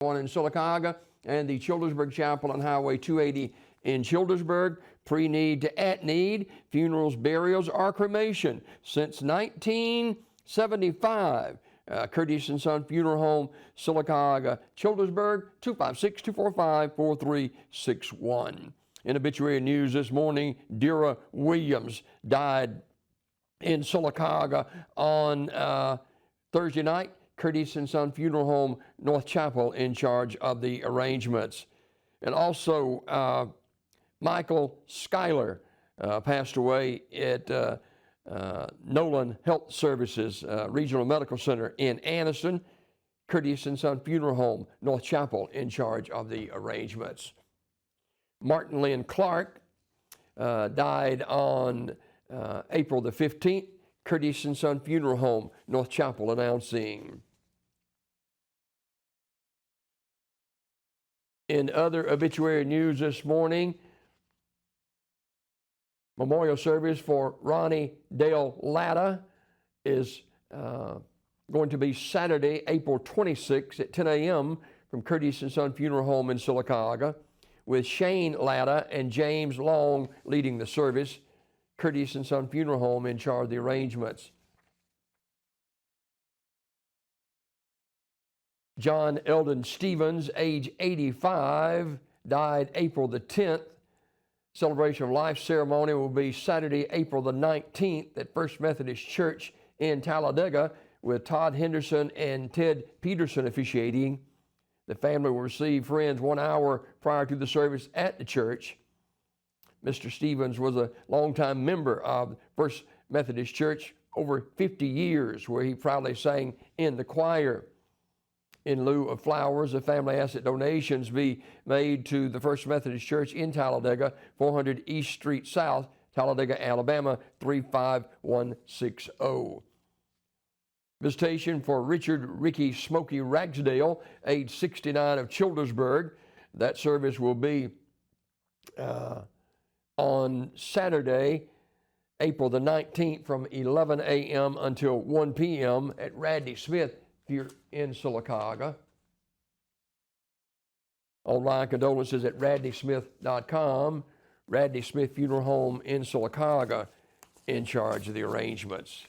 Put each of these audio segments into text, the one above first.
one in Sylacauga, and the Childersburg Chapel on Highway 280 in Childersburg. Pre-need to at-need, funerals, burials, or cremation since 1975. Curtis & Son Funeral Home, Sylacauga, Childersburg, 256-245-4361. In obituary news this morning, Dira Williams died in Sylacauga on Thursday night. Curtis & Son Funeral Home, North Chapel, in charge of the arrangements. And also, Michael Schuyler passed away at Nolan Health Services Regional Medical Center in Anniston. Curtis & Son Funeral Home, North Chapel, in charge of the arrangements. Martin Lynn Clark died on April the 15th. Curtis & Son Funeral Home, North Chapel, announcing. In other obituary news this morning, memorial service for Ronnie Dale Latta is going to be Saturday, April 26th at 10 a.m. from Curtis & Son Funeral Home in Sylacauga, with Shane Latta and James Long leading the service. Curtis & Son Funeral Home in charge of the arrangements. John Eldon Stevens, age 85, died April the 10th. Celebration of life ceremony will be Saturday, April the 19th at First Methodist Church in Talladega, with Todd Henderson and Ted Peterson officiating. The family will receive friends 1 hour prior to the service at the church. Mr. Stevens was a longtime member of First Methodist Church, over 50 years, where he proudly sang in the choir. In lieu of flowers, the family asked that donations be made to the First Methodist Church in Talladega, 400 East Street South, Talladega, Alabama, 35160. Visitation for Richard Ricky Smokey Ragsdale, age 69, of Childersburg. That service will be on Saturday, April the 19th, from 11 a.m. until 1 p.m. at Radney Smith here in Sylacauga. Online condolences at radneysmith.com. Radney Smith Funeral Home in Sylacauga in charge of the arrangements.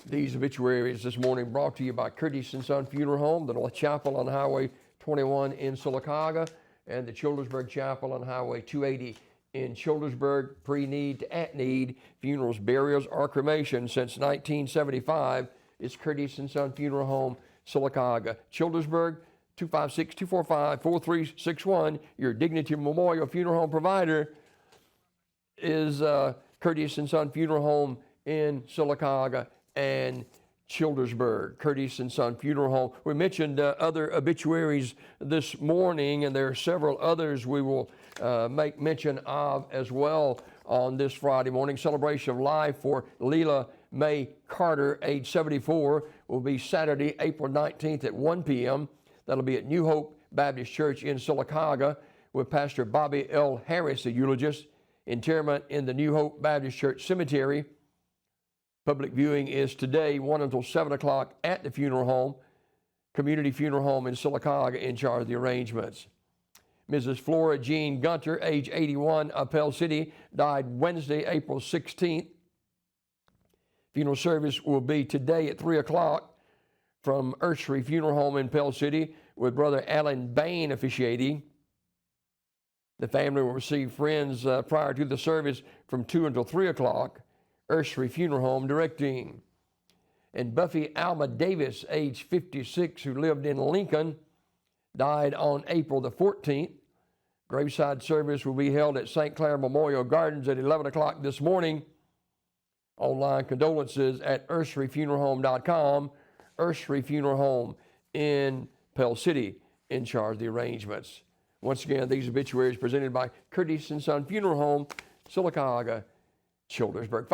These obituaries this morning brought to you by Curtis & Son Funeral Home, the North Chapel on Highway 21 in Sylacauga, and the Childersburg Chapel on Highway 280 in Childersburg. Pre-need to at-need, funerals, burials, or cremation since 1975. It's Curtis & Son Funeral Home, Sylacauga, Childersburg, 256-245-4361. Your Dignity Memorial Funeral Home provider is Curtis & Son Funeral Home in Sylacauga and Childersburg. Curtis & Son Funeral Home. We mentioned other obituaries this morning, and there are several others we will make mention of as well on this Friday morning. Celebration of life for Leela Mae Carter, age 74, will be Saturday, April 19th at 1 p.m. That'll be at New Hope Baptist Church in Sylacauga, with Pastor Bobby L. Harris, the eulogist. Interment in the New Hope Baptist Church Cemetery. Public viewing is today, 1 until 7 o'clock at the funeral home. Community Funeral Home in Sylacauga in charge of the arrangements. Mrs. Flora Jean Gunter, age 81, of Pell City, died Wednesday, April 16th. Funeral service will be today at 3 o'clock from Ursery Funeral Home in Pell City, with Brother Alan Bain officiating. The family will receive friends prior to the service from 2 until 3 o'clock. Ursery Funeral Home directing. And Buffy Alma Davis, age 56, who lived in Lincoln, died on April the 14th. Graveside service will be held at St. Clair Memorial Gardens at 11 o'clock this morning. Online condolences at urseryfuneralhome.com. Ursery Funeral Home in Pell City in charge of the arrangements. Once again, these obituaries presented by Curtis & Son Funeral Home, Sylacauga, Childersburg.